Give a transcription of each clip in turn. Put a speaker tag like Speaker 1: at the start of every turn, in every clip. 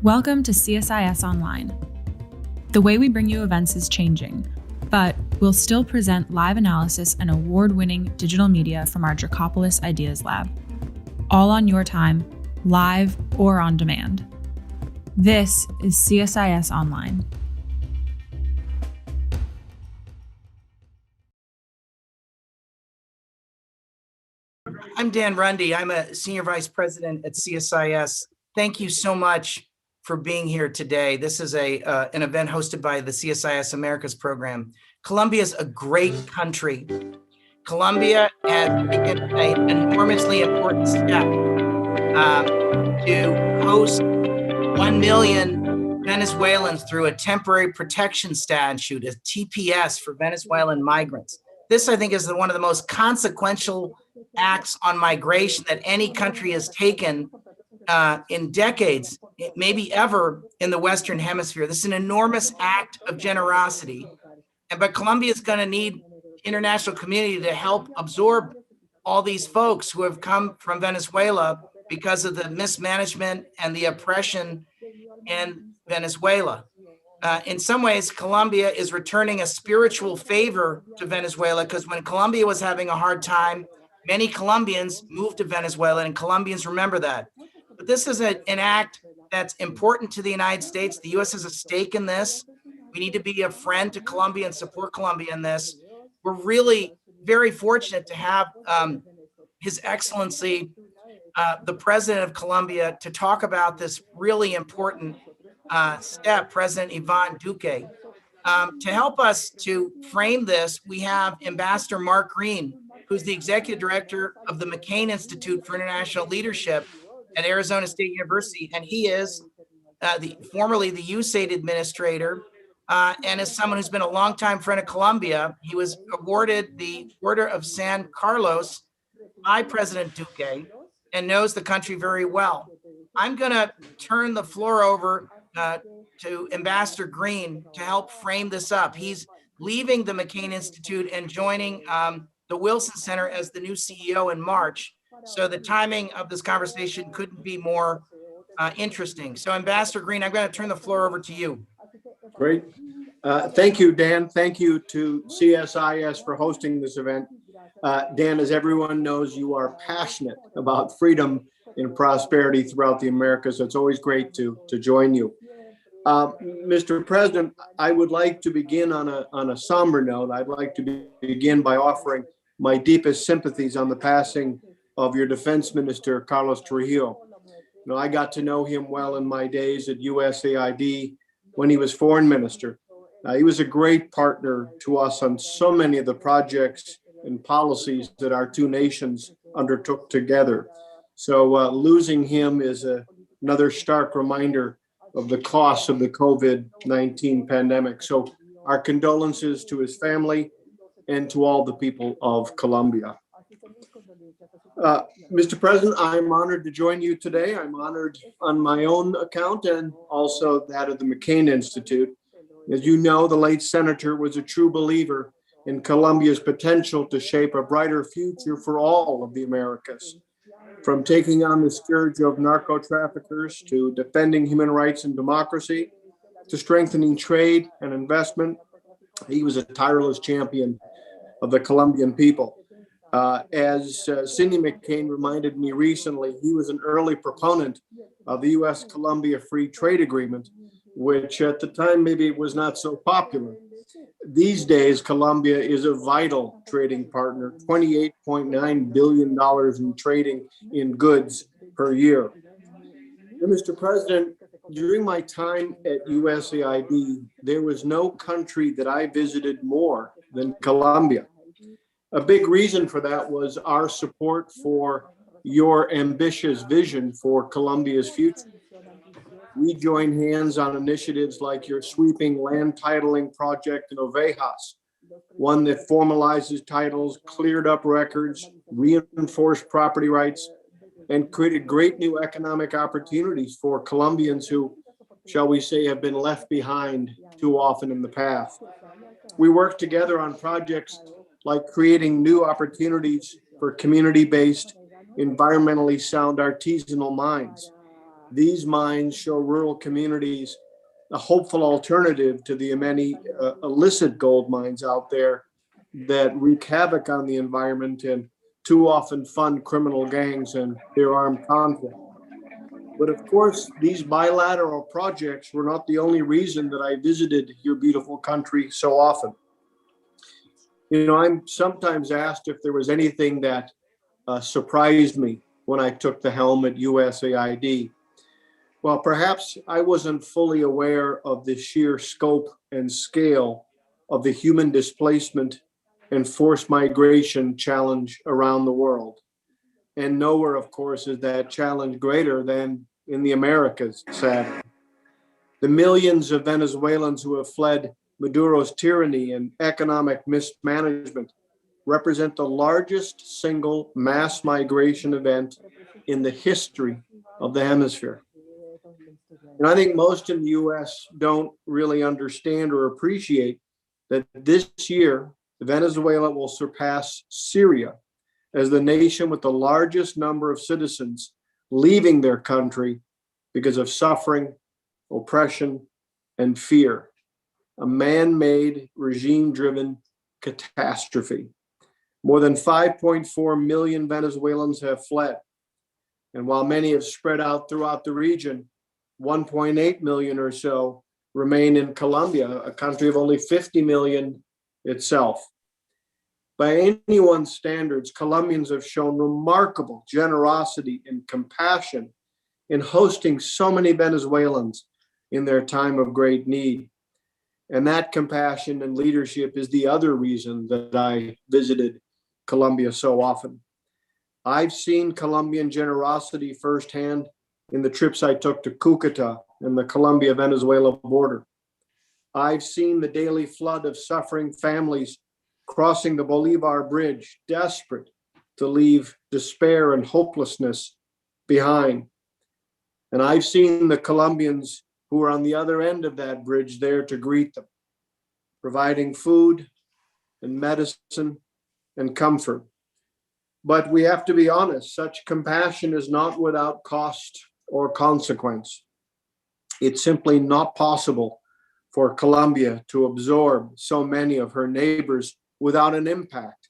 Speaker 1: Welcome to CSIS Online. The way we bring you events is changing, but we'll still present live analysis and award-winning digital media from our Dracopolis Ideas Lab, all on your time, live or on demand. This is CSIS Online.
Speaker 2: I'm Dan Rundy. I'm a Senior Vice President at CSIS. Thank you so much for being here today. This is an event hosted by the CSIS Americas Program. Colombia is a great country. Colombia has taken an enormously important step to host 1 million Venezuelans through a temporary protection statute, a TPS for Venezuelan migrants. This, I think, is one of the most consequential acts on migration that any country has taken in decades, maybe ever, in the Western Hemisphere. This is an enormous act of generosity. But Colombia is going to need international community to help absorb all these folks who have come from Venezuela because of the mismanagement and the oppression in Venezuela. In some ways, Colombia is returning a spiritual favor to Venezuela, because when Colombia was having a hard time, many Colombians moved to Venezuela, and Colombians remember that. But this is an act that's important to the United States. The U.S. has a stake in this. We need to be a friend to Colombia and support Colombia in this. We're really very fortunate to have His Excellency, the President of Colombia, to talk about this really important step, President Iván Duque. To help us to frame this, we have Ambassador Mark Green, who's the Executive Director of the McCain Institute for International Leadership at Arizona State University, and he is formerly the USAID administrator, and is someone who's been a longtime friend of Colombia. He was awarded the Order of San Carlos by President Duque and knows the country very well. I'm going to turn the floor over to Ambassador Green to help frame this up. He's leaving the McCain Institute and joining the Wilson Center as the new CEO in March. So the timing of this conversation couldn't be more interesting. So Ambassador Green, I'm going to turn the floor over to you.
Speaker 3: Great. Thank you, Dan. Thank you to CSIS for hosting this event. Dan, as everyone knows, you are passionate about freedom and prosperity throughout the Americas. So it's always great to join you. Mr. President, I would like to begin on a somber note. I'd like to begin by offering my deepest sympathies on the passing of your defense minister, Carlos Trujillo. You know, I got to know him well in my days at USAID when he was foreign minister. He was a great partner to us on so many of the projects and policies that our two nations undertook together. So losing him is another stark reminder of the costs of the COVID-19 pandemic. So our condolences to his family and to all the people of Colombia. Mr. President, I'm honored to join you today. I'm honored on my own account and also that of the McCain Institute. As you know, the late senator was a true believer in Colombia's potential to shape a brighter future for all of the Americas. From taking on the scourge of narco traffickers to defending human rights and democracy, to strengthening trade and investment, he was a tireless champion of the Colombian people. As Cindy McCain reminded me recently, he was an early proponent of the U.S.-Colombia Free Trade Agreement, which at the time maybe was not so popular. These days, Colombia is a vital trading partner, $28.9 billion in trading in goods per year. And Mr. President, during my time at USAID, there was no country that I visited more than Colombia. A big reason for that was our support for your ambitious vision for Colombia's future. We join hands on initiatives like your sweeping land titling project in Ovejas, one that formalizes titles, cleared up records, reinforced property rights, and created great new economic opportunities for Colombians who, shall we say, have been left behind too often in the past. We work together on projects like creating new opportunities for community-based, environmentally sound artisanal mines. These mines show rural communities a hopeful alternative to the many illicit gold mines out there that wreak havoc on the environment and too often fund criminal gangs and their armed conflict. But of course, these bilateral projects were not the only reason that I visited your beautiful country so often. You know, I'm sometimes asked if there was anything that surprised me when I took the helm at USAID. Well, perhaps I wasn't fully aware of the sheer scope and scale of the human displacement and forced migration challenge around the world. And nowhere, of course, is that challenge greater than in the Americas, sadly. The millions of Venezuelans who have fled Maduro's tyranny and economic mismanagement represent the largest single mass migration event in the history of the hemisphere. And I think most in the US don't really understand or appreciate that this year, Venezuela will surpass Syria as the nation with the largest number of citizens leaving their country because of suffering, oppression, and fear. A man-made, regime-driven catastrophe. More than 5.4 million Venezuelans have fled. And while many have spread out throughout the region, 1.8 million or so remain in Colombia, a country of only 50 million itself. By anyone's standards, Colombians have shown remarkable generosity and compassion in hosting so many Venezuelans in their time of great need. And that compassion and leadership is the other reason that I visited Colombia so often. I've seen Colombian generosity firsthand in the trips I took to Cúcuta and the Colombia-Venezuela border. I've seen the daily flood of suffering families crossing the Bolivar Bridge, desperate to leave despair and hopelessness behind. And I've seen the Colombians who are on the other end of that bridge there to greet them, providing food and medicine and comfort. But we have to be honest, such compassion is not without cost or consequence. It's simply not possible for Colombia to absorb so many of her neighbors without an impact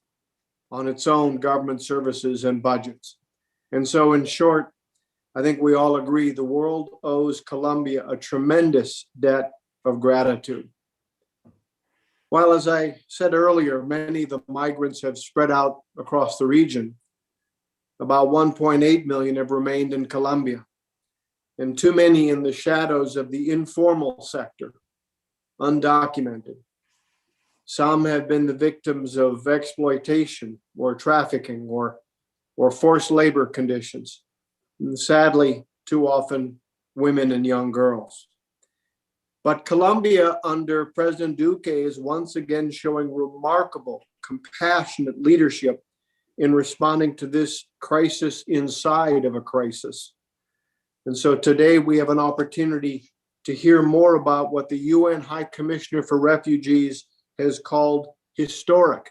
Speaker 3: on its own government services and budgets. And so, in short, I think we all agree the world owes Colombia a tremendous debt of gratitude. While, as I said earlier, many of the migrants have spread out across the region, about 1.8 million have remained in Colombia, and too many in the shadows of the informal sector, undocumented. Some have been the victims of exploitation or trafficking or forced labor conditions. And sadly, too often, women and young girls. But Colombia under President Duque is once again showing remarkable, compassionate leadership in responding to this crisis inside of a crisis. And so today we have an opportunity to hear more about what the UN High Commissioner for Refugees has called historic,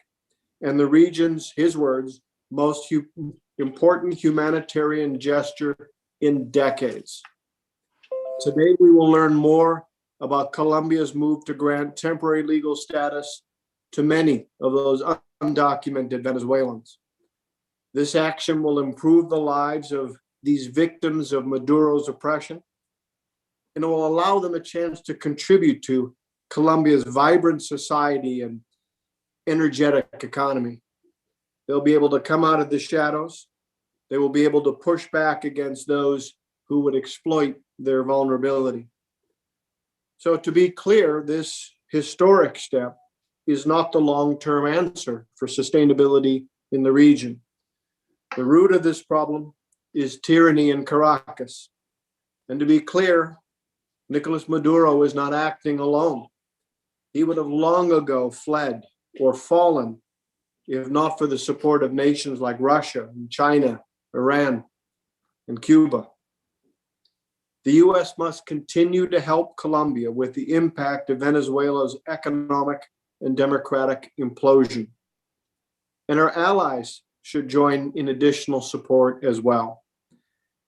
Speaker 3: and the region's, his words, most important humanitarian gesture in decades. Today we will learn more about Colombia's move to grant temporary legal status to many of those undocumented Venezuelans. This action will improve the lives of these victims of Maduro's oppression, and it will allow them a chance to contribute to Colombia's vibrant society and energetic economy. They'll be able to come out of the shadows. They will be able to push back against those who would exploit their vulnerability. So to be clear, this historic step is not the long-term answer for sustainability in the region. The root of this problem is tyranny in Caracas. And to be clear, Nicolas Maduro is not acting alone. He would have long ago fled or fallen if not for the support of nations like Russia and China, Iran, and Cuba. The US must continue to help Colombia with the impact of Venezuela's economic and democratic implosion. And our allies should join in additional support as well.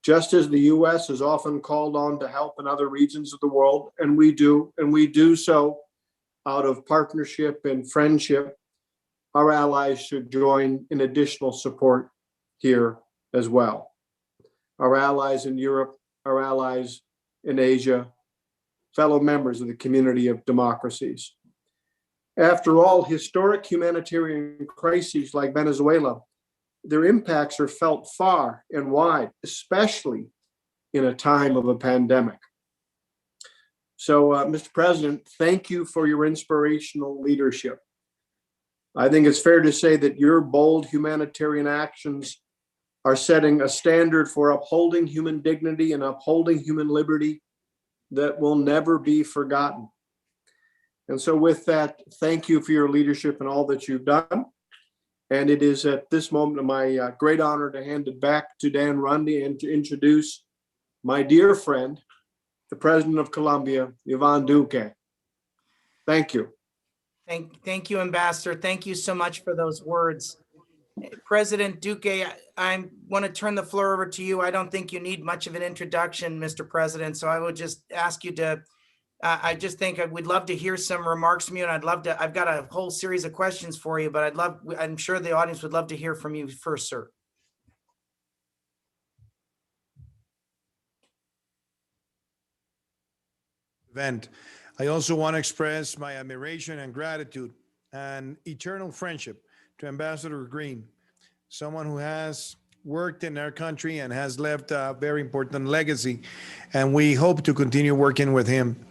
Speaker 3: Just as the US is often called on to help in other regions of the world, and we do so out of partnership and friendship, our allies should join in additional support here as well. Our allies in Europe, our allies in Asia, fellow members of the community of democracies. After all, historic humanitarian crises like Venezuela, their impacts are felt far and wide, especially in a time of a pandemic. So, Mr. President, thank you for your inspirational leadership. I think it's fair to say that your bold humanitarian actions are setting a standard for upholding human dignity and upholding human liberty that will never be forgotten. And so with that, thank you for your leadership and all that you've done. And it is at this moment my great honor to hand it back to Dan Runde and to introduce my dear friend, the President of Colombia, Iván Duque. Thank you.
Speaker 2: Thank you, Ambassador. Thank you so much for those words. President Duque, I want to turn the floor over to you. I don't think you need much of an introduction, Mr. President, so I would just ask you to, I just think we'd love to hear some remarks from you, and I've got a whole series of questions for you, but I'm sure the audience would love to hear from you first, sir.
Speaker 4: I also want to express my admiration and gratitude and eternal friendship to Ambassador Green, someone who has worked in our country and has left a very important legacy, and we hope to continue working with him.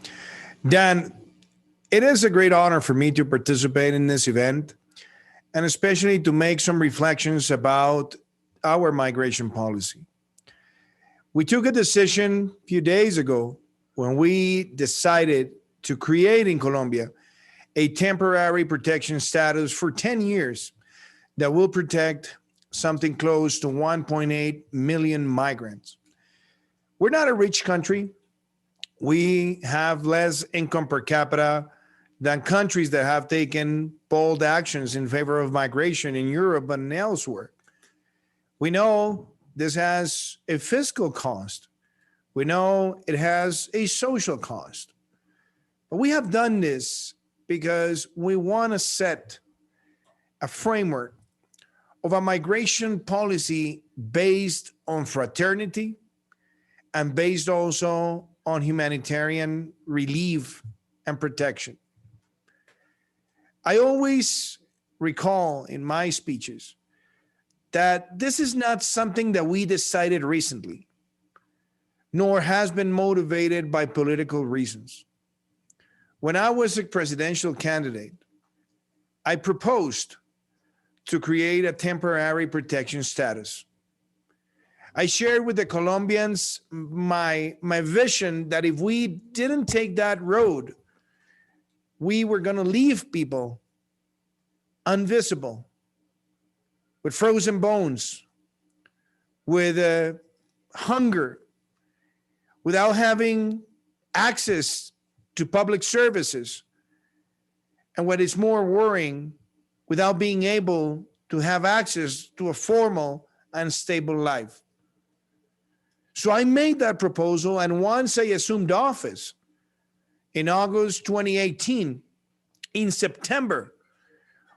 Speaker 4: Dan, it is a great honor for me to participate in this event, and especially to make some reflections about our migration policy. We took a decision a few days ago when we decided to create in Colombia a temporary protection status for 10 years that will protect something close to 1.8 million migrants. We're not a rich country. We have less income per capita than countries that have taken bold actions in favor of migration in Europe and elsewhere. We know this has a fiscal cost. We know it has a social cost. But we have done this because we want to set a framework of a migration policy based on fraternity and based also on humanitarian relief and protection. I always recall in my speeches that this is not something that we decided recently, nor has been motivated by political reasons. When I was a presidential candidate, I proposed to create a temporary protection status. I shared with the Colombians my vision that if we didn't take that road, we were going to leave people invisible, with frozen bones, with hunger, without having access to public services, and what is more worrying, without being able to have access to a formal and stable life. So I made that proposal, and once I assumed office in August 2018, in September,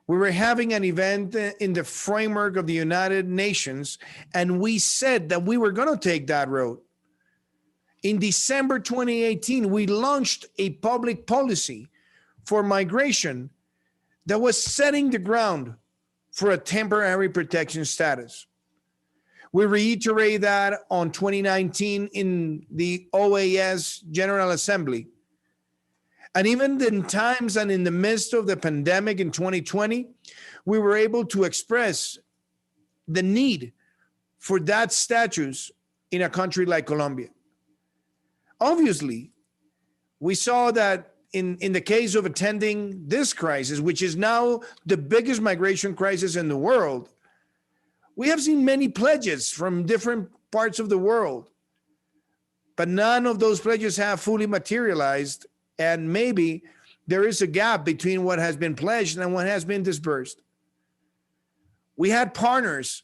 Speaker 4: we were having an event in the framework of the United Nations, and we said that we were going to take that road. In December 2018, we launched a public policy for migration that was setting the ground for a temporary protection status. We reiterate that on 2019 in the OAS General Assembly. And even in times and in the midst of the pandemic in 2020, we were able to express the need for that status in a country like Colombia. Obviously, we saw that in the case of attending this crisis, which is now the biggest migration crisis in the world, we have seen many pledges from different parts of the world, but none of those pledges have fully materialized. And maybe there is a gap between what has been pledged and what has been disbursed. We had partners,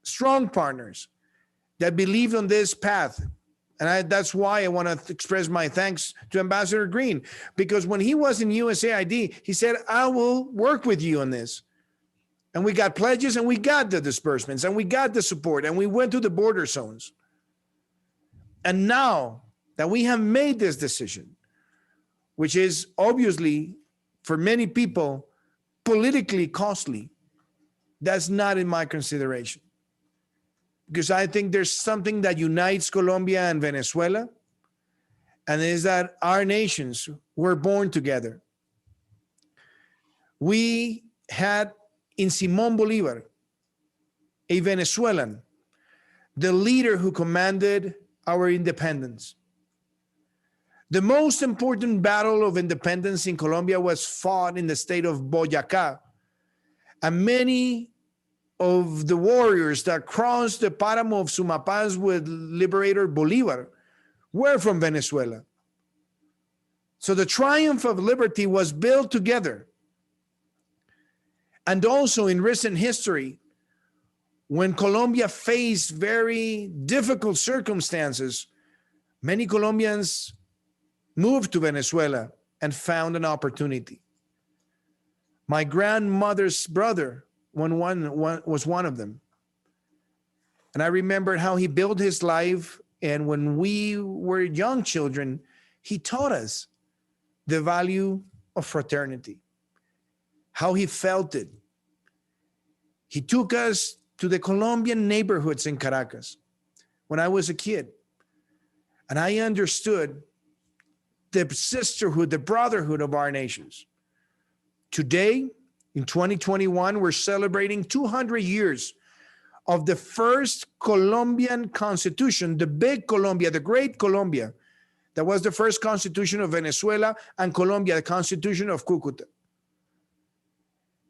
Speaker 4: strong partners, that believed on this path. And that's why I want to express my thanks to Ambassador Green, because when he was in USAID, he said, I will work with you on this. And we got pledges and we got the disbursements and we got the support and we went to the border zones. And now that we have made this decision, which is obviously for many people politically costly, that's not in my consideration. Because I think there's something that unites Colombia and Venezuela, and it is that our nations were born together. We had in Simón Bolívar, a Venezuelan, the leader who commanded our independence. The most important battle of independence in Colombia was fought in the state of Boyacá, and many of the warriors that crossed the Páramo of Sumapaz with Liberator Bolívar were from Venezuela. So the triumph of liberty was built together. And also in recent history, when Colombia faced very difficult circumstances, many Colombians moved to Venezuela and found an opportunity. My grandmother's brother was one of them. And I remembered how he built his life. And when we were young children, he taught us the value of fraternity, how he felt it. He took us to the Colombian neighborhoods in Caracas when I was a kid. And I understood the sisterhood, the brotherhood of our nations. Today, in 2021, we're celebrating 200 years of the first Colombian constitution, the big Colombia, the great Colombia, that was the first constitution of Venezuela, and Colombia, the constitution of Cúcuta.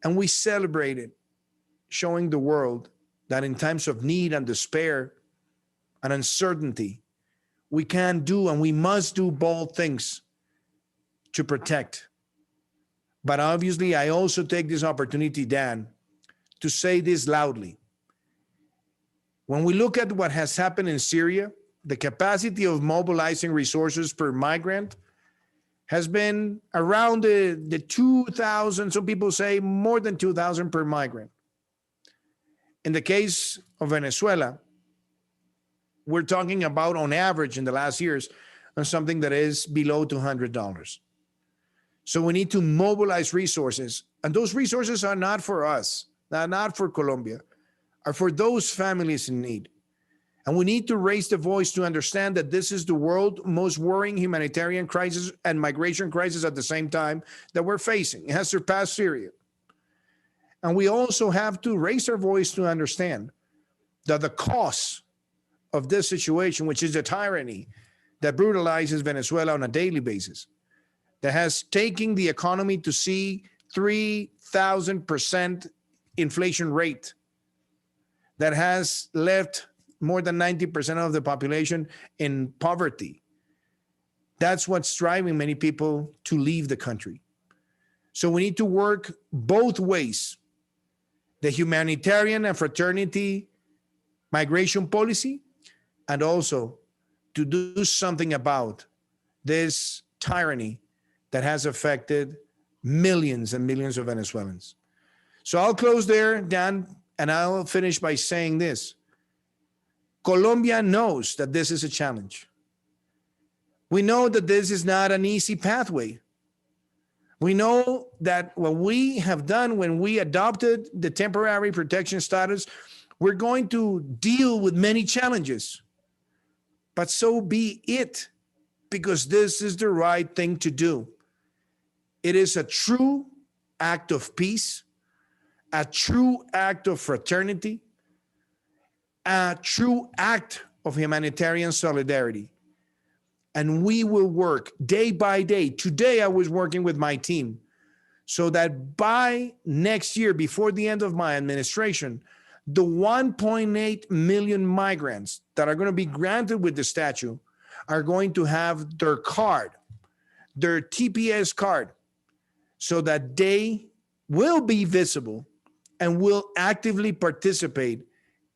Speaker 4: And we celebrated, showing the world that in times of need and despair and uncertainty, we can do and we must do bold things to protect. But obviously, I also take this opportunity, Dan, to say this loudly. When we look at what has happened in Syria, the capacity of mobilizing resources per migrant has been around the 2,000, some people say more than 2,000 per migrant. In the case of Venezuela, we're talking about on average in the last years on something that is below $200. So we need to mobilize resources, and those resources are not for us, not for Colombia, are for those families in need. And we need to raise the voice to understand that this is the world's most worrying humanitarian crisis and migration crisis at the same time that we're facing. It has surpassed Syria. And we also have to raise our voice to understand that the cost of this situation, which is a tyranny that brutalizes Venezuela on a daily basis, that has taken the economy to see 3,000% inflation rate, that has left more than 90% of the population in poverty. That's what's driving many people to leave the country. So we need to work both ways. The humanitarian and fraternity migration policy, and also to do something about this tyranny that has affected millions and millions of Venezuelans. So I'll close there, Dan, and I'll finish by saying this. Colombia knows that this is a challenge. We know that this is not an easy pathway. We know that what we have done when we adopted the temporary protection status, we're going to deal with many challenges. But so be it, because this is the right thing to do. It is a true act of peace, a true act of fraternity, a true act of humanitarian solidarity. And we will work day by day. Today, I was working with my team so that by next year, before the end of my administration, the 1.8 million migrants that are going to be granted with the statute are going to have their card, their TPS card, so that they will be visible and will actively participate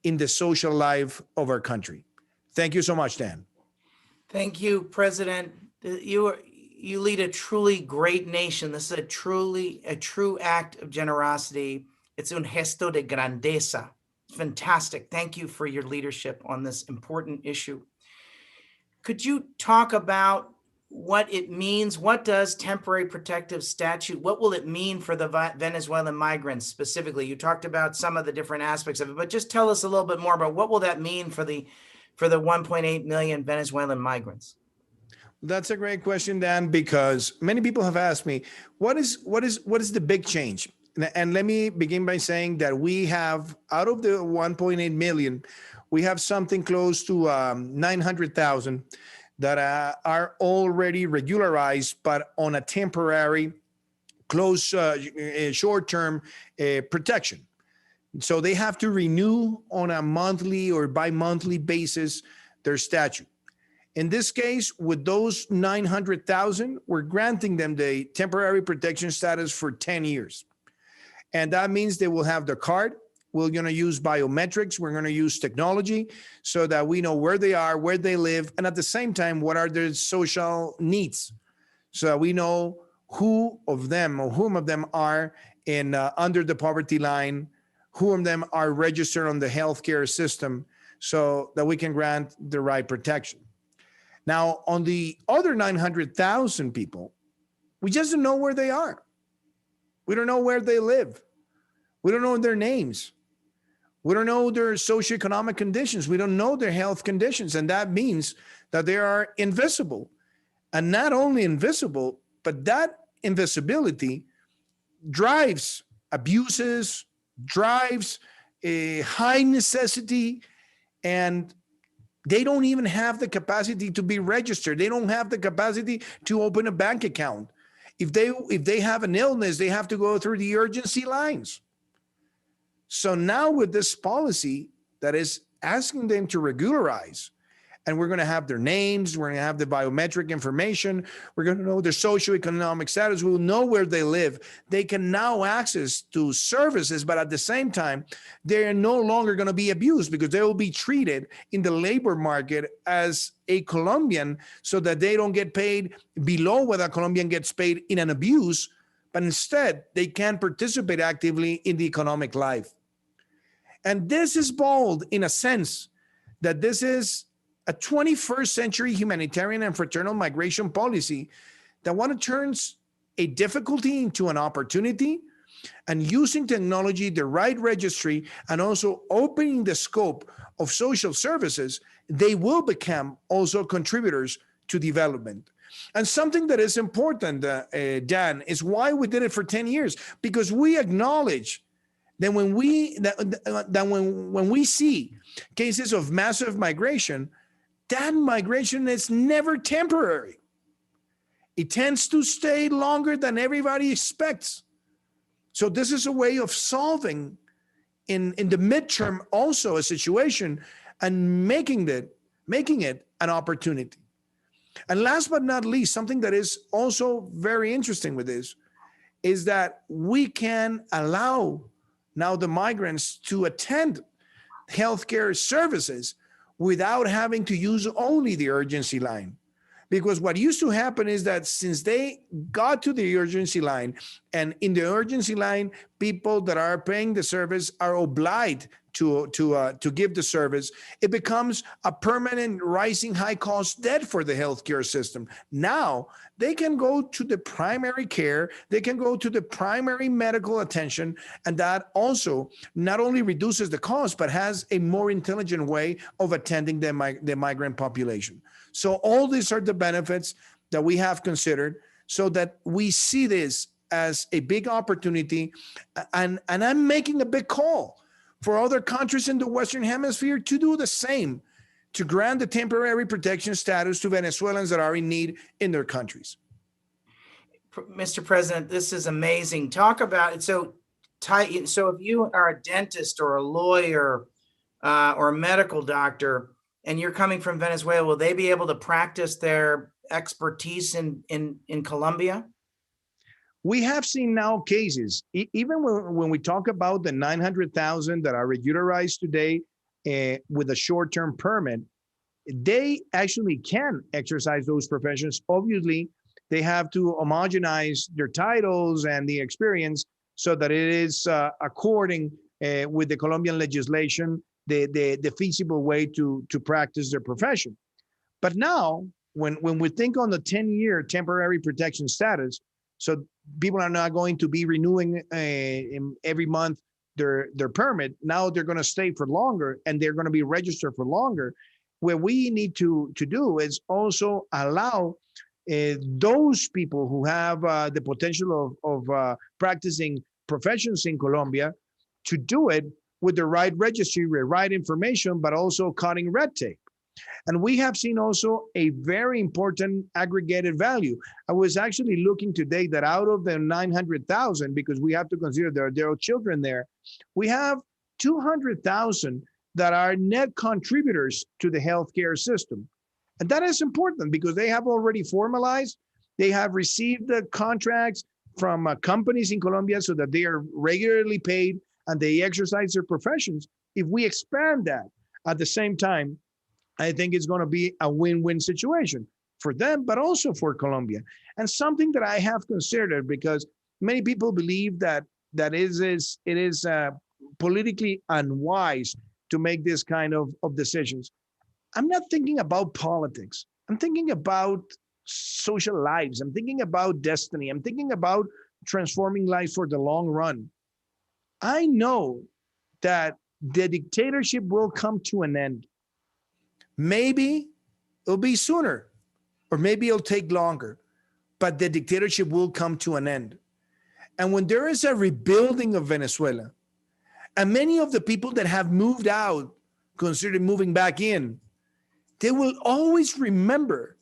Speaker 4: in the social life of our country. Thank you so much, Dan.
Speaker 2: Thank you, President. You lead a truly great nation. This is a true act of generosity. It's un gesto de grandeza. Fantastic. Thank you for your leadership on this important issue. Could you talk about what it means? What does temporary protective statute, what will it mean for the Venezuelan migrants specifically? You talked about some of the different aspects of it, but just tell us a little bit more about what will that mean for the 1.8 million Venezuelan migrants?
Speaker 4: That's a great question, Dan, because many people have asked me, what is the big change? And let me begin by saying that we have, out of the 1.8 million, we have something close to 900,000 that are already regularized, but on a temporary, short-term protection. So they have to renew on a monthly or bi-monthly basis their statute. In this case, with those 900,000, we're granting them the temporary protection status for 10 years. And that means they will have the card. We're going to use biometrics. We're going to use technology so that we know where they are, where they live, and at the same time, what are their social needs, so that we know whom of them are in under the poverty line, who of them are registered on the healthcare system, so that we can grant the right protection. Now, on the other 900,000 people, we just don't know where they are. We don't know where they live. We don't know their names. We don't know their socioeconomic conditions. We don't know their health conditions. And that means that they are invisible. And not only invisible, but that invisibility drives abuses, drives a high necessity, and they don't even have the capacity to be registered. They don't have the capacity to open a bank account. If they have an illness, they have to go through the urgency lines. So now with this policy that is asking them to regularize And we're going to have their names. We're going to have the biometric information. We're going to know their socioeconomic status. We'll know where they live. They can now access to services, but at the same time, they're no longer going to be abused because they will be treated in the labor market as a Colombian so that they don't get paid below what a Colombian gets paid in an abuse, but instead they can participate actively in the economic life. And this is bold in a sense that this is a 21st century humanitarian and fraternal migration policy that want to turn a difficulty into an opportunity, and using technology, the right registry, and also opening the scope of social services, they will become also contributors to development. And something that is important, Dan, is why we did it for 10 years, because we acknowledge that when we see cases of massive migration, that migration is never temporary. It tends to stay longer than everybody expects. So this is a way of solving in the midterm also a situation and making it an opportunity. And last but not least, something that is also very interesting with this is that we can allow now the migrants to attend healthcare services without having to use only the urgency line. Because what used to happen is that since they got to the urgency line, and in the urgency line, people that are paying the service are obliged to give the service, it becomes a permanent rising high cost debt for the healthcare system. Now they can go to the primary care, they can go to the primary medical attention, and that also not only reduces the cost, but has a more intelligent way of attending the migrant population. So all these are the benefits that we have considered so that we see this as a big opportunity. And I'm making a big call for other countries in the Western Hemisphere to do the same, to grant the temporary protection status to Venezuelans that are in need in their countries.
Speaker 2: Mr. President, this is amazing. Talk about it. So if you are a dentist or a lawyer or a medical doctor, and you're coming from Venezuela, will they be able to practice their expertise in Colombia?
Speaker 4: We have seen now cases, even when we talk about the 900,000 that are regularized today with a short-term permit, they actually can exercise those professions. Obviously, they have to homogenize their titles and the experience so that it is according with the Colombian legislation, the feasible way to practice their profession. But now, when we think on the 10-year temporary protection status, so people are not going to be renewing every month their permit. Now they're going to stay for longer and they're going to be registered for longer. What we need to do is also allow those people who have the potential of practicing professions in Colombia to do it with the right registry, the right information, but also cutting red tape. And we have seen also a very important aggregated value. I was actually looking today that out of the 900,000, because we have to consider there are children there, we have 200,000 that are net contributors to the healthcare system. And that is important because they have already formalized, they have received the contracts from companies in Colombia so that they are regularly paid and they exercise their professions. If we expand that at the same time, I think it's going to be a win-win situation for them, but also for Colombia. And something that I have considered, because many people believe that it is politically unwise to make this kind of decisions. I'm not thinking about politics. I'm thinking about social lives. I'm thinking about destiny. I'm thinking about transforming life for the long run. I know that the dictatorship will come to an end. Maybe it'll be sooner, or maybe it'll take longer, but the dictatorship will come to an end. And when there is a rebuilding of Venezuela, and many of the people that have moved out consider moving back in, they will always remember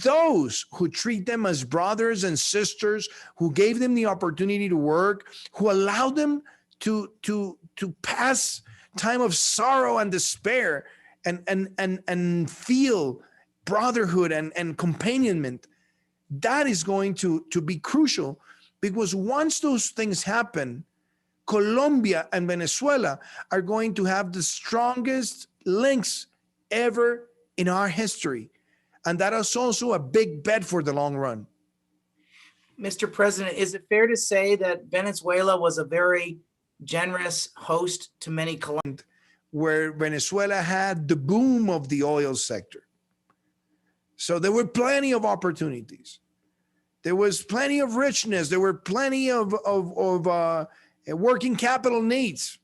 Speaker 4: those who treat them as brothers and sisters, who gave them the opportunity to work, who allowed them to pass time of sorrow and despair, and feel brotherhood and companionment, that is going to be crucial, because once those things happen, Colombia and Venezuela are going to have the strongest links ever in our history. And that is also a big bet for the long run.
Speaker 2: Mr. President, is it fair to say that Venezuela was a very generous host to many Colombians?
Speaker 4: Where Venezuela had the boom of the oil sector. So there were plenty of opportunities. There was plenty of richness. There were plenty of working capital needs.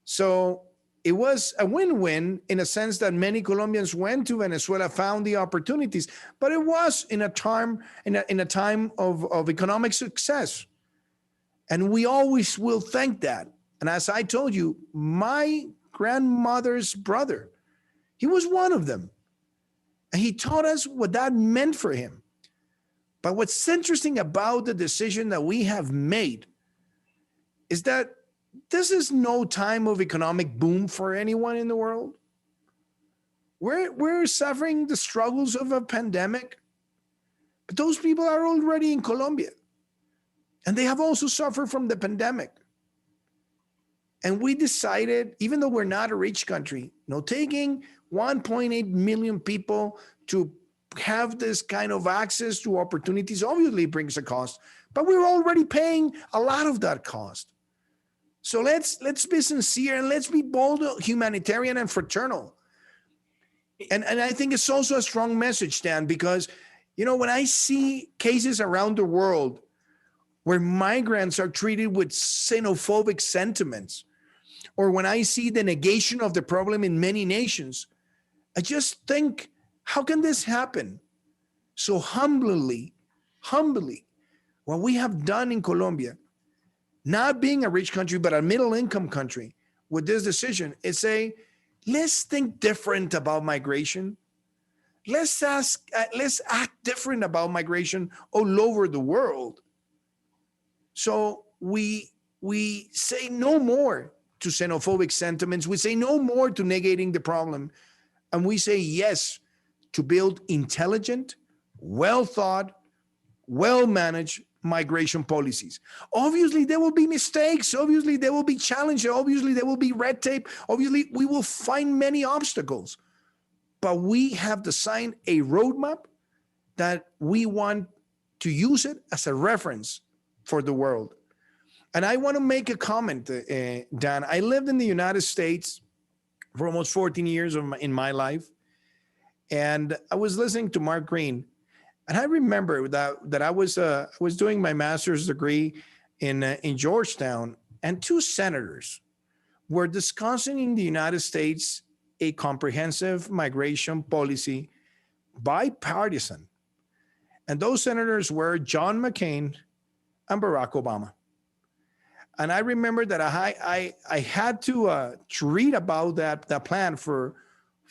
Speaker 4: So it was a win-win in a sense that many Colombians went to Venezuela, found the opportunities, but it was in a time of economic success. And we always will thank that. And as I told you, my grandmother's brother, he was one of them. And he taught us what that meant for him. But what's interesting about the decision that we have made is that this is no time of economic boom for anyone in the world. We're suffering the struggles of a pandemic, but those people are already in Colombia. And they have also suffered from the pandemic. And we decided, even though we're not a rich country, taking 1.8 million people to have this kind of access to opportunities obviously brings a cost, but we're already paying a lot of that cost. So let's be sincere and let's be bold, humanitarian and fraternal. And I think it's also a strong message, Dan, because, when I see cases around the world where migrants are treated with xenophobic sentiments, or when I see the negation of the problem in many nations, I just think, how can this happen? So humbly, what we have done in Colombia, not being a rich country, but a middle income country, with this decision is say, let's think different about migration. Let's act different about migration all over the world. So we say no more to xenophobic sentiments. We say no more to negating the problem. And we say yes to build intelligent, well-thought, well-managed migration policies. Obviously, there will be mistakes. Obviously, there will be challenges. Obviously, there will be red tape. Obviously, we will find many obstacles. But we have designed a roadmap that we want to use it as a reference for the world. And I want to make a comment, Dan. I lived in the United States for almost 14 years in my life. And I was listening to Mark Green. And I remember that I was doing my master's degree in Georgetown, and two senators were discussing in the United States a comprehensive migration policy, bipartisan. And those senators were John McCain and Barack Obama. And I remember that I had to read about that plan for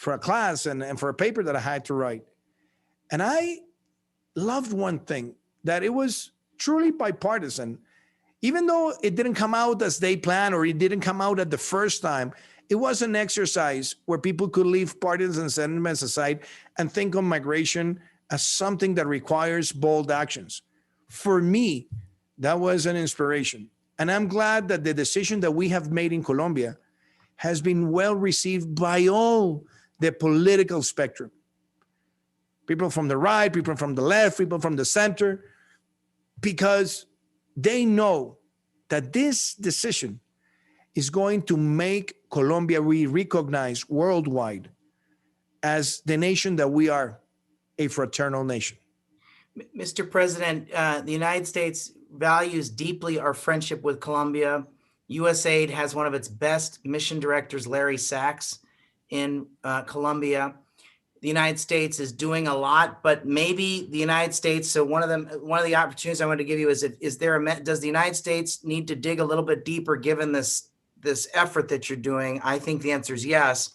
Speaker 4: a class and for a paper that I had to write. And I loved one thing, that it was truly bipartisan. Even though it didn't come out as they planned, or it didn't come out at the first time, it was an exercise where people could leave partisan sentiments aside and think of migration as something that requires bold actions. For me, that was an inspiration. And I'm glad that the decision that we have made in Colombia has been well received by all the political spectrum. People from the right, people from the left, people from the center, because they know that this decision is going to make Colombia recognized worldwide as the nation that we are, a fraternal nation.
Speaker 2: Mr. President, the United States values deeply our friendship with Colombia. USAID has one of its best mission directors, Larry Sachs, in Colombia. The United States is doing a lot, but maybe the United States. So one of the opportunities I want to give you is does the United States need to dig a little bit deeper given this effort that you're doing? I think the answer is yes.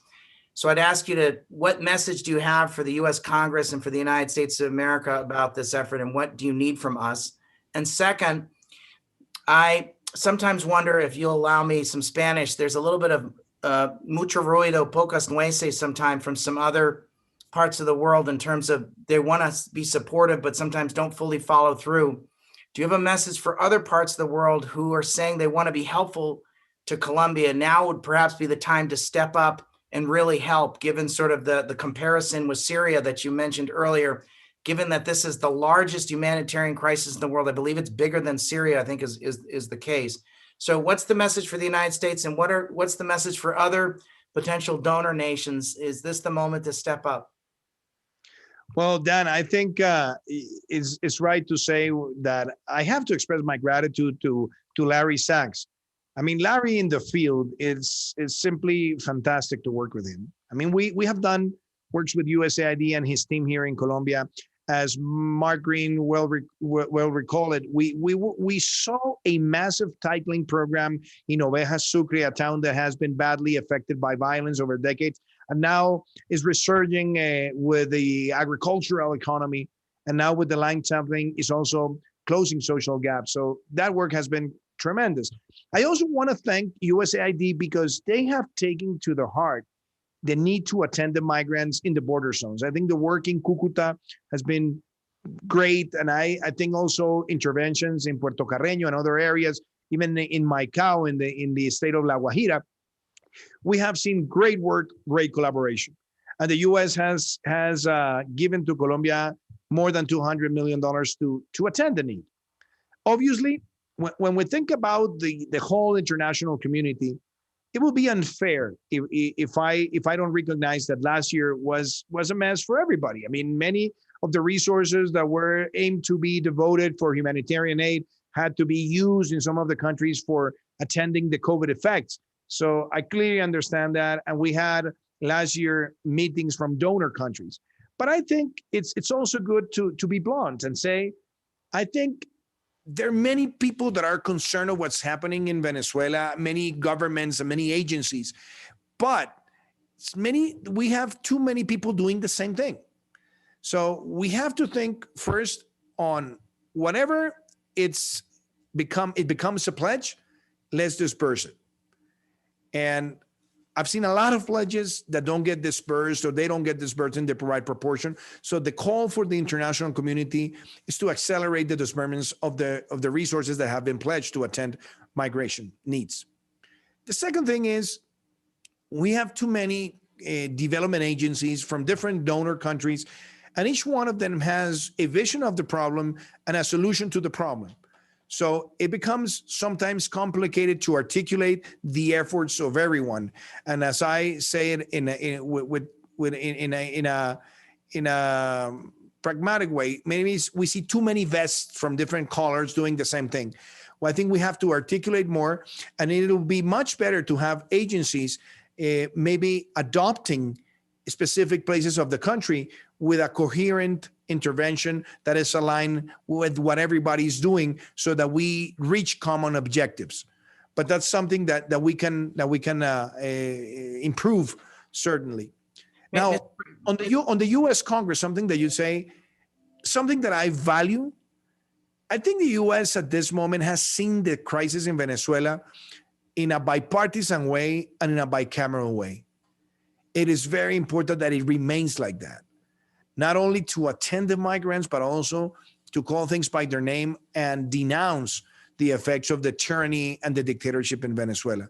Speaker 2: So I'd ask you what message do you have for the U.S. Congress and for the United States of America about this effort, and what do you need from us? And second, I sometimes wonder if you'll allow me some Spanish. There's a little bit of mucho ruido, pocas nueces sometime from some other parts of the world in terms of they want to be supportive, but sometimes don't fully follow through. Do you have a message for other parts of the world who are saying they want to be helpful to Colombia? Now would perhaps be the time to step up and really help, given sort of the comparison with Syria that you mentioned earlier, given that this is the largest humanitarian crisis in the world. I believe it's bigger than Syria, I think is the case. So what's the message for the United States, and what's the message for other potential donor nations? Is this the moment to step up?
Speaker 4: Well, Dan, I think it's right to say that I have to express my gratitude to Larry Sachs. I mean, Larry in the field is simply fantastic to work with him. I mean, we have done works with USAID and his team here in Colombia. As Mark Green well recall it, we saw a massive titling program in Ovejas Sucre, a town that has been badly affected by violence over decades, and now is resurging with the agricultural economy, and now with the line sampling is also closing social gaps. So that work has been tremendous. I also want to thank USAID because they have taken to the heart the need to attend the migrants in the border zones. I think the work in Cúcuta has been great. And I think also interventions in Puerto Carreño and other areas, even in Maicao, in the state of La Guajira, we have seen great work, great collaboration. And the US has given to Colombia more than $200 million to attend the need. Obviously, when we think about the whole international community, it will be unfair if I don't recognize that last year was a mess for everybody. I mean, many of the resources that were aimed to be devoted for humanitarian aid had to be used in some of the countries for attending the COVID effects. So I clearly understand that. And we had last year meetings from donor countries. But I think it's also good to be blunt and say, I think there are many people that are concerned of what's happening in Venezuela, many governments and many agencies, but we have too many people doing the same thing. So we have to think first on whatever it becomes a pledge, let's disperse it. And I've seen a lot of pledges that don't get dispersed, or they don't get dispersed in the right proportion. So the call for the international community is to accelerate the disbursements of the resources that have been pledged to attend migration needs. The second thing is we have too many development agencies from different donor countries, and each one of them has a vision of the problem and a solution to the problem. So it becomes sometimes complicated to articulate the efforts of everyone. And as I say it in a pragmatic way, maybe we see too many vests from different colors doing the same thing. Well, I think we have to articulate more, and it'll be much better to have agencies maybe adopting specific places of the country with a coherent intervention that is aligned with what everybody's doing, so that we reach common objectives. But that's something that we can improve, certainly. Now, on the U.S. Congress, something that you say, something that I value, I think the U.S. at this moment has seen the crisis in Venezuela in a bipartisan way and in a bicameral way. It is very important that it remains like that. Not only to attend the migrants, but also to call things by their name and denounce the effects of the tyranny and the dictatorship in Venezuela.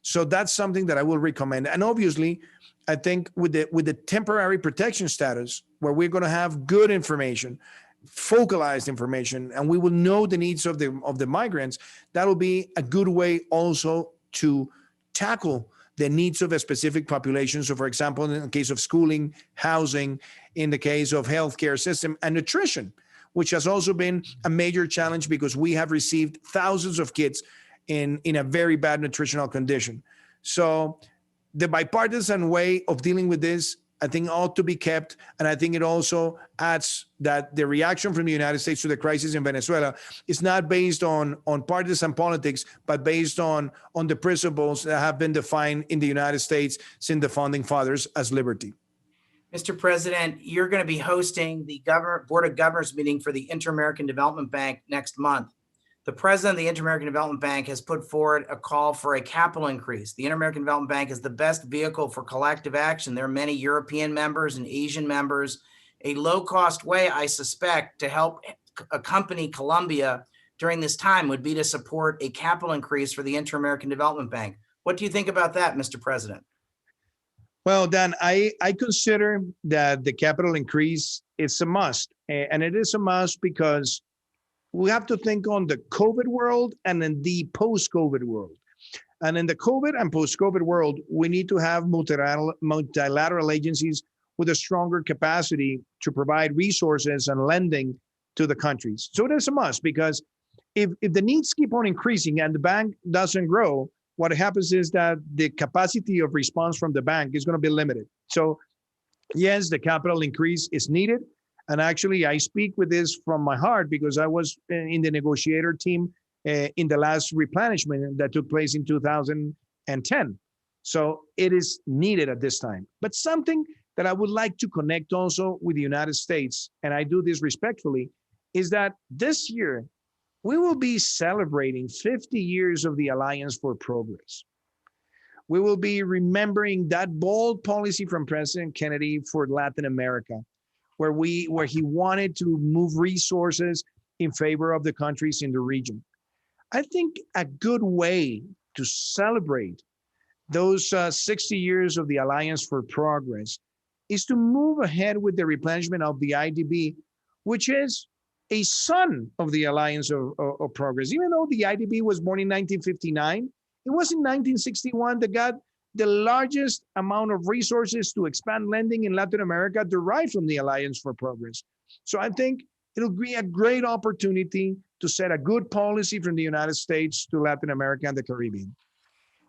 Speaker 4: So that's something that I will recommend. And obviously, I think with the temporary protection status, where we're going to have good information, focalized information, and we will know the needs of the migrants, that'll be a good way also to tackle the needs of a specific population. So, for example, in the case of schooling, housing, in the case of healthcare system, and nutrition, which has also been a major challenge because we have received thousands of kids in a very bad nutritional condition. So the bipartisan way of dealing with this, I think, ought to be kept. And I think it also adds that the reaction from the United States to the crisis in Venezuela is not based on partisan politics, but based on the principles that have been defined in the United States since the founding fathers as liberty.
Speaker 2: Mr. President, you're going to be hosting the Board of Governors meeting for the Inter-American Development Bank next month. The president of the Inter-American Development Bank has put forward a call for a capital increase. The Inter-American Development Bank is the best vehicle for collective action. There are many European members and Asian members. A low-cost way, I suspect, to help accompany Colombia during this time would be to support a capital increase for the Inter-American Development Bank. What do you think about that, Mr. President?
Speaker 4: Well, Dan, I consider that the capital increase is a must. And it is a must because we have to think on the COVID world and in the post-COVID world. And in the COVID and post-COVID world, we need to have multilateral agencies with a stronger capacity to provide resources and lending to the countries. So it is a must, because if the needs keep on increasing and the bank doesn't grow, what happens is that the capacity of response from the bank is going to be limited. So yes, the capital increase is needed. And actually, I speak with this from my heart because I was in the negotiator team in the last replenishment that took place in 2010. So it is needed at this time. But something that I would like to connect also with the United States, and I do this respectfully, is that this year, we will be celebrating 50 years of the Alliance for Progress. We will be remembering that bold policy from President Kennedy for Latin America, where he wanted to move resources in favor of the countries in the region. I think a good way to celebrate those 60 years of the Alliance for Progress is to move ahead with the replenishment of the IDB, which is a son of the Alliance of Progress. Even though the IDB was born in 1959, it was in 1961 that got the largest amount of resources to expand lending in Latin America derived from the Alliance for Progress. So I think it'll be a great opportunity to set a good policy from the United States to Latin America and the Caribbean.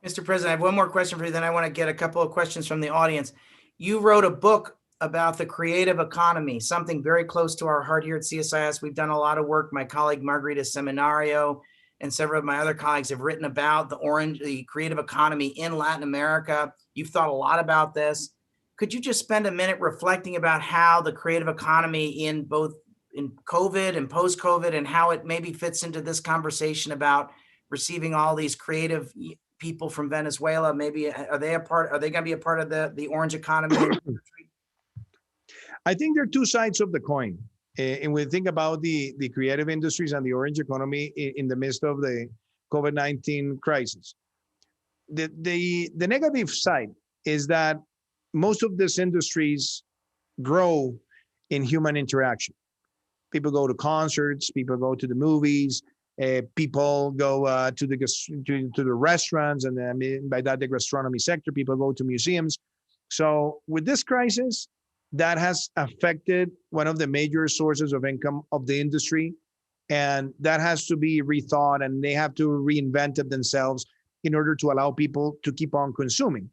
Speaker 2: Mr. President, I have one more question for you, then I want to get a couple of questions from the audience. You wrote a book about the creative economy, something very close to our heart here at CSIS. We've done a lot of work. My colleague Margarita Seminario and several of my other colleagues have written about the creative economy in Latin America. You've thought a lot about this. Could you just spend a minute reflecting about how the creative economy in both in COVID and post-COVID and how it maybe fits into this conversation about receiving all these creative people from Venezuela? Maybe are they going to be a part of the orange economy?
Speaker 4: I think there are two sides of the coin. And when we think about the creative industries and the orange economy in the midst of the COVID-19 crisis, the negative side is that most of these industries grow in human interaction. People go to concerts, people go to the movies, people go to the restaurants, and I mean by that the gastronomy sector. People go to museums. So with this crisis, that has affected one of the major sources of income of the industry, and that has to be rethought, and they have to reinvent it themselves in order to allow people to keep on consuming.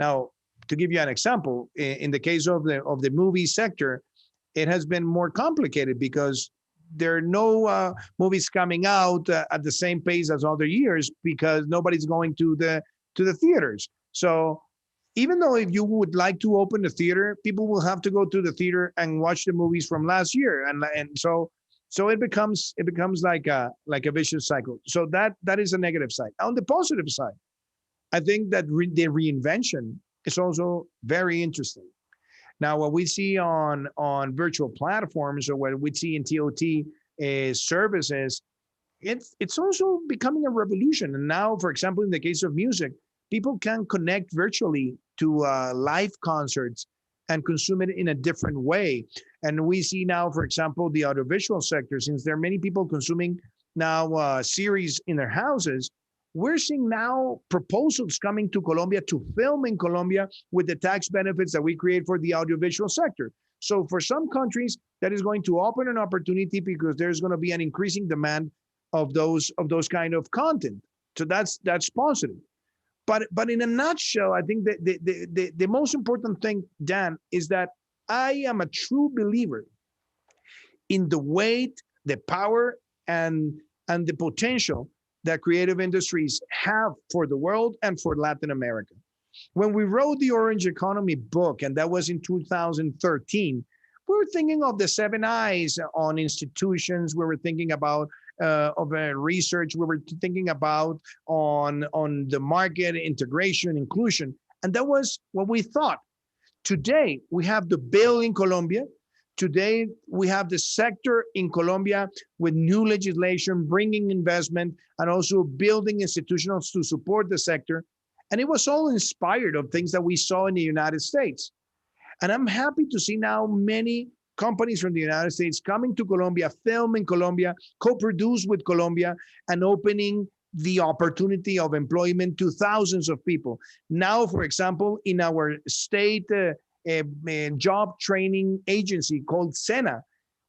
Speaker 4: Now, to give you an example, in the case of the movie sector, it has been more complicated because there are no movies coming out at the same pace as other years because nobody's going to the theaters. So even though if you would like to open the theater, people will have to go to the theater and watch the movies from last year, and so it becomes like a vicious cycle. So that is a negative side. On the positive side, I think that the reinvention is also very interesting. Now, what we see on virtual platforms or what we see in TOT services, it's also becoming a revolution. And now, for example, in the case of music, people can connect virtually to live concerts and consume it in a different way. And we see now, for example, the audiovisual sector, since there are many people consuming now series in their houses, we're seeing now proposals coming to Colombia to film in Colombia with the tax benefits that we create for the audiovisual sector. So for some countries, that is going to open an opportunity because there's going to be an increasing demand of those kind of content. So that's positive. But in a nutshell, I think that the most important thing, Dan, is that I am a true believer in the weight, the power, and the potential that creative industries have for the world and for Latin America. When we wrote the Orange Economy book, and that was in 2013, we were thinking of the 7 I's on institutions. We were thinking about research we were thinking about on the market, integration, inclusion. And that was what we thought. Today, we have the bill in Colombia. Today, we have the sector in Colombia with new legislation, bringing investment, and also building institutions to support the sector. And it was all inspired of things that we saw in the United States. And I'm happy to see now many companies from the United States coming to Colombia, film in Colombia, co-produce with Colombia, and opening the opportunity of employment to thousands of people. Now, for example, in our state job training agency called SENA,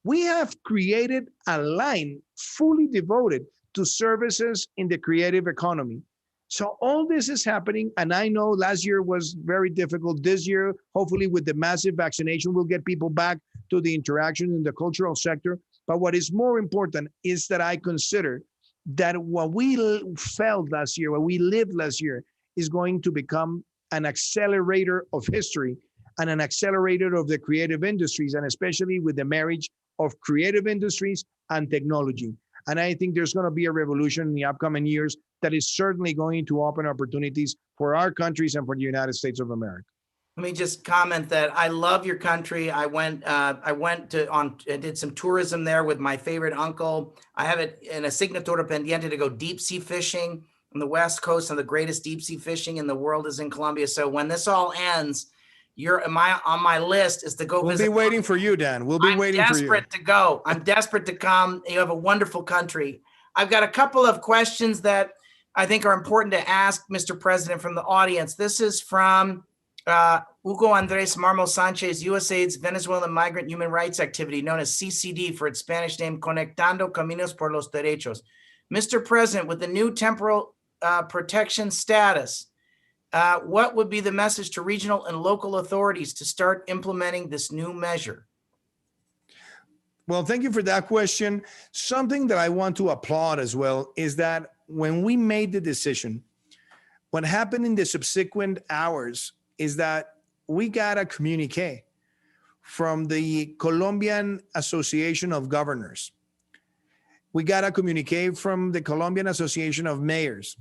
Speaker 4: we have created a line fully devoted to services in the creative economy. So all this is happening, and I know last year was very difficult. This year, hopefully with the massive vaccination, we'll get people back to the interaction in the cultural sector. But what is more important is that I consider that what we felt last year, what we lived last year, is going to become an accelerator of history and an accelerator of the creative industries, and especially with the marriage of creative industries and technology. And I think there's going to be a revolution in the upcoming years that is certainly going to open opportunities for our countries and for the United States of America.
Speaker 2: Let me just comment that I love your country. I did some tourism there with my favorite uncle. I have it in a signatura pendiente to go deep sea fishing on the West Coast, and the greatest deep sea fishing in the world is in Colombia. So when this all ends, you're on my list is to go visit.
Speaker 4: We'll be waiting for you, Dan. We'll be waiting for you.
Speaker 2: I'm desperate to go. I'm desperate to come. You have a wonderful country. I've got a couple of questions that I think are important to ask, Mr. President, from the audience. This is from Hugo Andres Marmo Sanchez, USAID's Venezuelan Migrant Human Rights Activity, known as CCD for its Spanish name, Conectando Caminos por los Derechos. Mr. President, with the new temporal protection status, what would be the message to regional and local authorities to start implementing this new measure?
Speaker 4: Well, thank you for that question. Something that I want to applaud as well is that when we made the decision, what happened in the subsequent hours is that we got a communique from the Colombian Association of Governors. We got a communique from the Colombian Association of Mayors.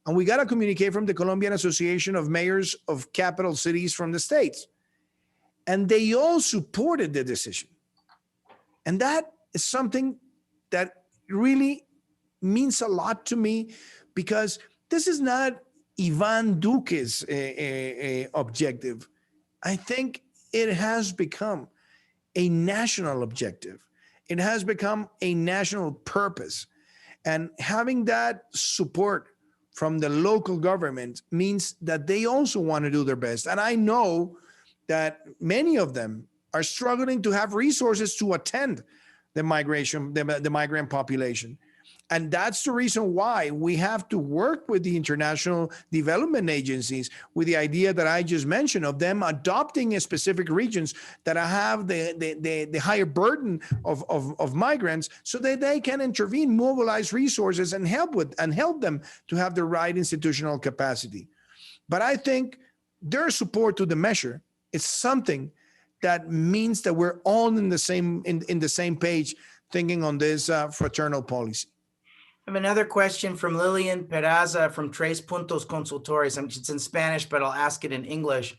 Speaker 4: And we got a communique from the Colombian Association of Mayors of Capital Cities from the states. And they all supported the decision. And that is something that really means a lot to me, because this is not Iván Duque's objective. I think it has become a national objective. It has become a national purpose. And having that support from the local government means that they also want to do their best. And I know that many of them are struggling to have resources to attend the migrant population. And that's the reason why we have to work with the international development agencies with the idea that I just mentioned of them adopting specific regions that have the higher burden of migrants, so that they can intervene, mobilize resources, and help them to have the right institutional capacity. But I think their support to the measure is something that means that we're all in the same page, thinking on this fraternal policy.
Speaker 2: I have another question from Lilian Peraza from Tres Puntos Consultores. It's in Spanish, but I'll ask it in English.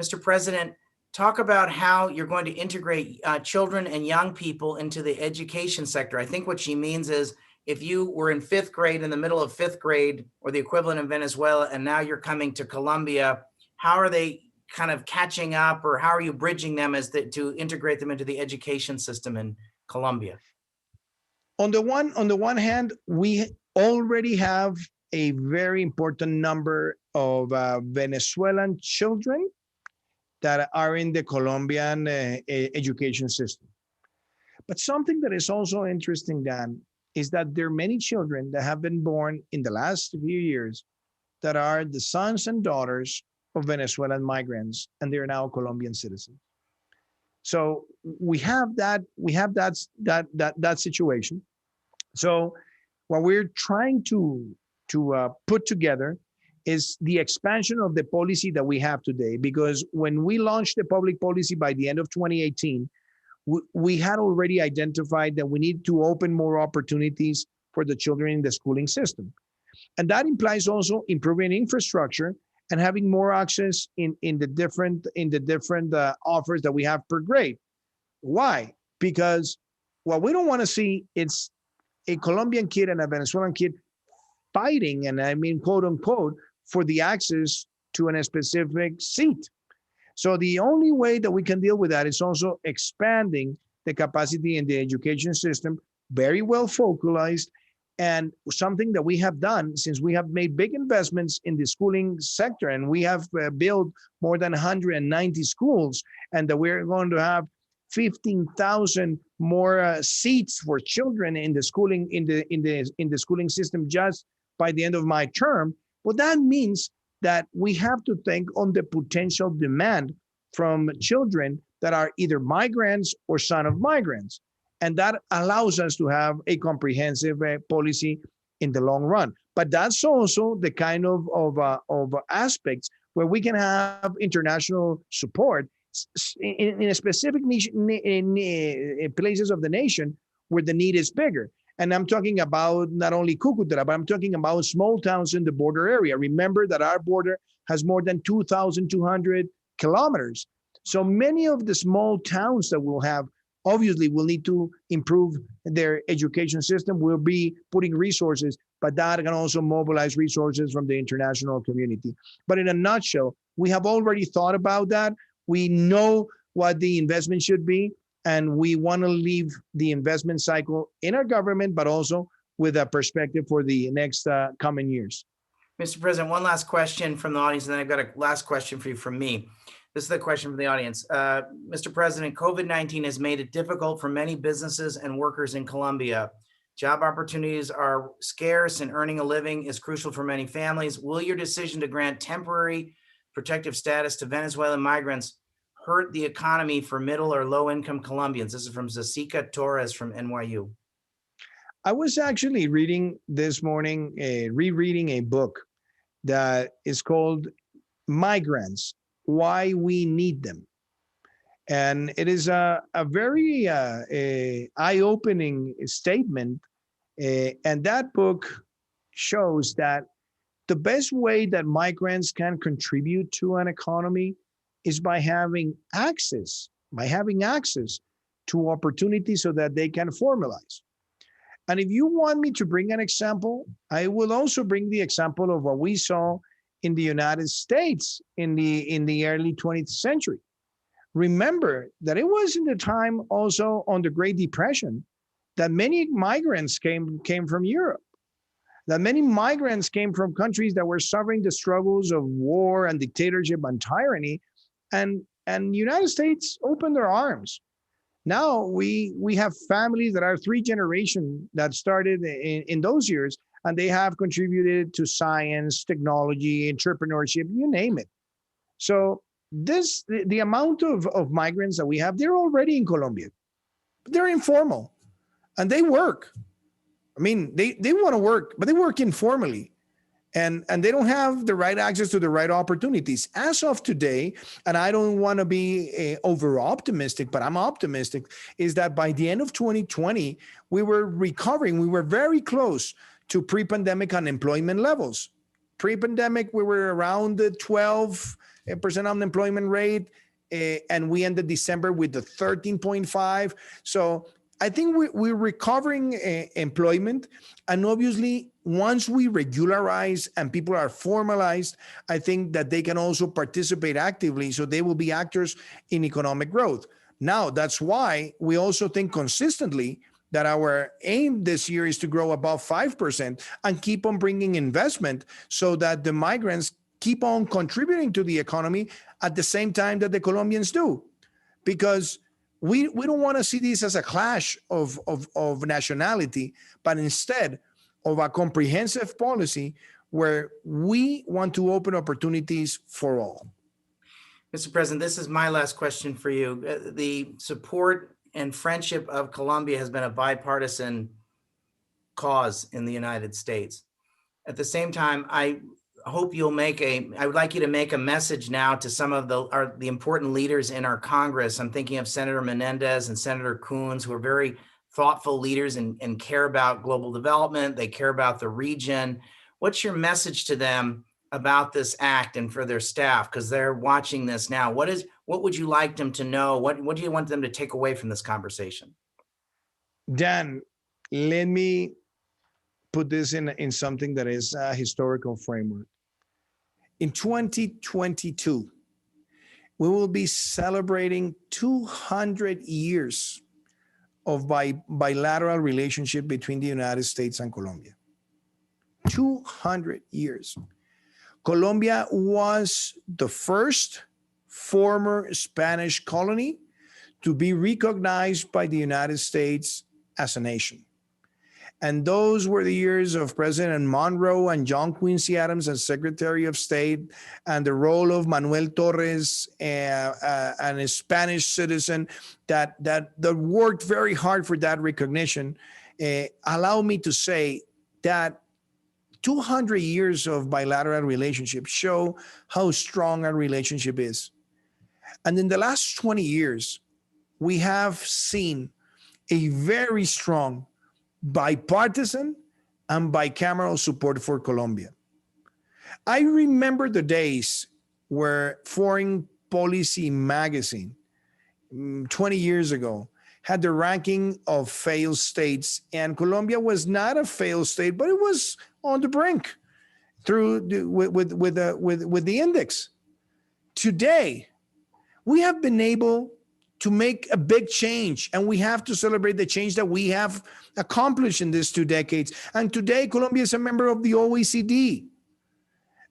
Speaker 2: Mr. President, talk about how you're going to integrate children and young people into the education sector. I think what she means is, if you were in fifth grade, in the middle of fifth grade, or the equivalent in Venezuela, and now you're coming to Colombia, how are they kind of catching up, or how are you bridging them to integrate them into the education system in Colombia?
Speaker 4: On the one hand, we already have a very important number of Venezuelan children that are in the Colombian education system. But something that is also interesting, Dan, is that there are many children that have been born in the last few years that are the sons and daughters of Venezuelan migrants, and they're now Colombian citizens. So we have that situation. So what we're trying to put together is the expansion of the policy that we have today, because when we launched the public policy by the end of 2018,
Speaker 5: we had already identified that we need to open more opportunities for the children in the schooling system. And that implies also improving infrastructure and having more access in the different offers that we have per grade. Why? Because what we don't want to see is a Colombian kid and a Venezuelan kid fighting, and I mean, quote unquote, for the access to a specific seat. So the only way that we can deal with that is also expanding the capacity in the education system, very well focalized, and something that we have done since we have made big investments in the schooling sector, and we have built more than 190 schools, and that we're going to have 15,000 more seats for children in the schooling in the schooling system just by the end of my term. Well, that means that we have to think on the potential demand from children that are either migrants or son of migrants. And that allows us to have a comprehensive policy in the long run. But that's also the kind of aspects where we can have international support in a specific niche, in places of the nation where the need is bigger. And I'm talking about not only Cucuta, but I'm talking about small towns in the border area. Remember that our border has more than 2,200 kilometers. So many of the small towns that we'll have obviously will need to improve their education system. We'll be putting resources, but that can also mobilize resources from the international community. But in a nutshell, we have already thought about that. We know what the investment should be, and we want to leave the investment cycle in our government, but also with a perspective for the next coming years.
Speaker 2: Mr. President, one last question from the audience, and then I've got a last question for you from me. This is the question from the audience. Mr. President, COVID-19 has made it difficult for many businesses and workers in Colombia. Job opportunities are scarce and earning a living is crucial for many families. Will your decision to grant temporary protective status to Venezuelan migrants hurt the economy for middle or low income Colombians? This is from Zasica Torres from NYU.
Speaker 5: I was actually reading this morning, rereading a book that is called Migrants, Why We Need Them. And it is a very eye-opening statement. And that book shows that the best way that migrants can contribute to an economy is by having access to opportunities so that they can formalize. And if you want me to bring an example, I will also bring the example of what we saw in the United States in the early 20th century. Remember that it was in the time also on the Great Depression that many migrants came from Europe, that many migrants came from countries that were suffering the struggles of war and dictatorship and tyranny, and the United States opened their arms. Now we have families that are 3 generations that started in those years, and they have contributed to science, technology, entrepreneurship, you name it. So the amount of migrants that we have, they're already in Colombia. They're informal and they work. I mean, they want to work, but they work informally. And they don't have the right access to the right opportunities. As of today, and I don't want to be over optimistic, but I'm optimistic, is that by the end of 2020, we were recovering. We were very close to pre-pandemic unemployment levels. Pre-pandemic, we were around the 12% unemployment rate, and we ended December with the 13.5. So I think we're recovering employment. And obviously, once we regularize and people are formalized, I think that they can also participate actively. So they will be actors in economic growth. Now, that's why we also think consistently that our aim this year is to grow above 5% and keep on bringing investment so that the migrants keep on contributing to the economy at the same time that the Colombians do. Because we don't want to see this as a clash of nationality, but instead of a comprehensive policy where we want to open opportunities for all.
Speaker 2: Mr. President, this is my last question for you. The support and friendship of Colombia has been a bipartisan cause in the United States. At the same time, I hope you'll I would like you to make a message now to some of the important leaders in our Congress. I'm thinking of Senator Menendez and Senator Coons, who are very thoughtful leaders and care about global development. They care about the region. What's your message to them about this act and for their staff? Because they're watching this now. What would you like them to know? What do you want them to take away from this conversation?
Speaker 5: Dan, let me put this in something that is a historical framework. In 2022, we will be celebrating 200 years of bilateral relationship between the United States and Colombia. 200 years. Colombia was the first former Spanish colony to be recognized by the United States as a nation. And those were the years of President Monroe and John Quincy Adams as Secretary of State, and the role of Manuel Torres, and a Spanish citizen that worked very hard for that recognition. Allow me to say that 200 years of bilateral relationship show how strong our relationship is. And in the last 20 years, we have seen a very strong bipartisan and bicameral support for Colombia. I remember the days where Foreign Policy magazine 20 years ago had the ranking of failed states, and Colombia was not a failed state, but it was on the brink with the index. Today, we have been able to make a big change, and we have to celebrate the change that we have accomplished in these 2 decades. And today, Colombia is a member of the OECD.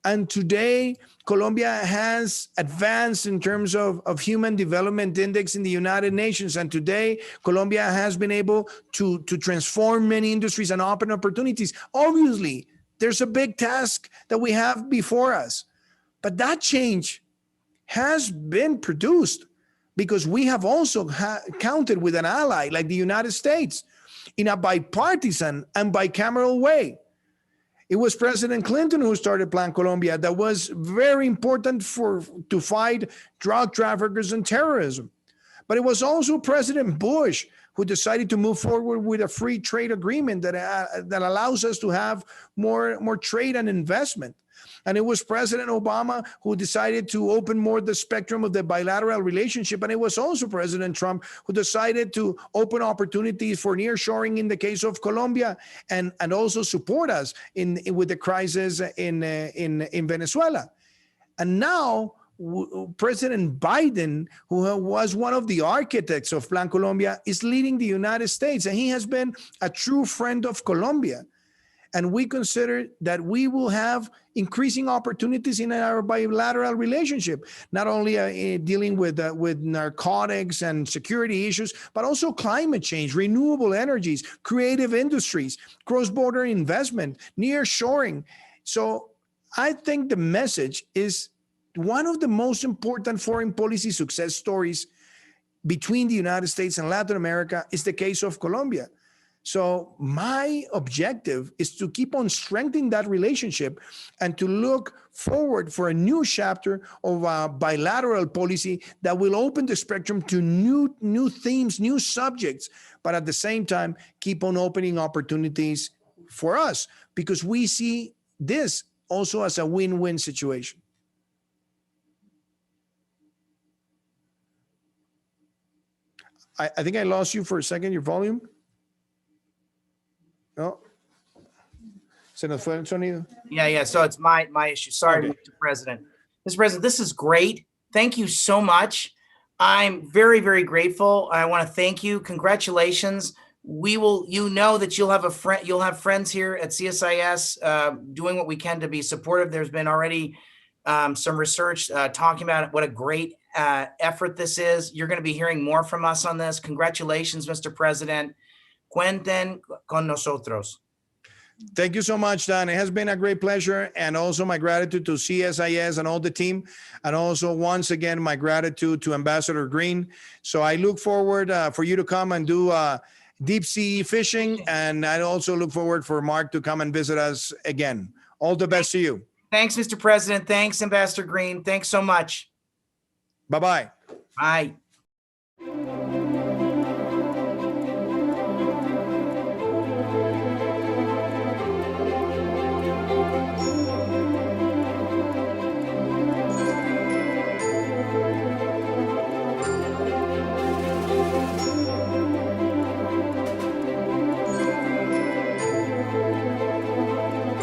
Speaker 5: And today, Colombia has advanced in terms of Human Development Index in the United Nations. And today, Colombia has been able to transform many industries and open opportunities. Obviously, there's a big task that we have before us. But that change has been produced because we have also counted with an ally like the United States in a bipartisan and bicameral way. It was President Clinton who started Plan Colombia, that was very important to fight drug traffickers and terrorism. But it was also President Bush who decided to move forward with a free trade agreement that allows us to have more trade and investment. And it was President Obama who decided to open more the spectrum of the bilateral relationship. And it was also President Trump who decided to open opportunities for nearshoring in the case of Colombia, and also support us with the crisis in Venezuela. And now President Biden, who was one of the architects of Plan Colombia, is leading the United States, and he has been a true friend of Colombia. And we consider that we will have increasing opportunities in our bilateral relationship, not only dealing with narcotics and security issues, but also climate change, renewable energies, creative industries, cross-border investment, nearshoring. So I think the message is one of the most important foreign policy success stories between the United States and Latin America is the case of Colombia. So my objective is to keep on strengthening that relationship and to look forward for a new chapter of bilateral policy that will open the spectrum to new themes, new subjects, but at the same time, keep on opening opportunities for us, because we see this also as a win-win situation. I think I lost you for a second, your volume. No. Se nos fue el sonido.
Speaker 2: Yeah. So it's my issue. Sorry,
Speaker 5: Okay.
Speaker 2: Mr. President. Mr. President, this is great. Thank you so much. I'm very, very grateful. I want to thank you. Congratulations. You know that you'll have friends here at CSIS doing what we can to be supportive. There's been already some research talking about what a great effort this is. You're going to be hearing more from us on this. Congratulations, Mr. President. Cuenten con nosotros.
Speaker 5: Thank you so much, Dan. It has been a great pleasure. And also my gratitude to CSIS and all the team. And also, once again, my gratitude to Ambassador Green. So I look forward for you to come and do deep sea fishing. And I also look forward for Mark to come and visit us again. All the best to you.
Speaker 2: Thanks, Mr. President. Thanks, Ambassador Green. Thanks so much.
Speaker 4: Bye-bye.
Speaker 2: Bye.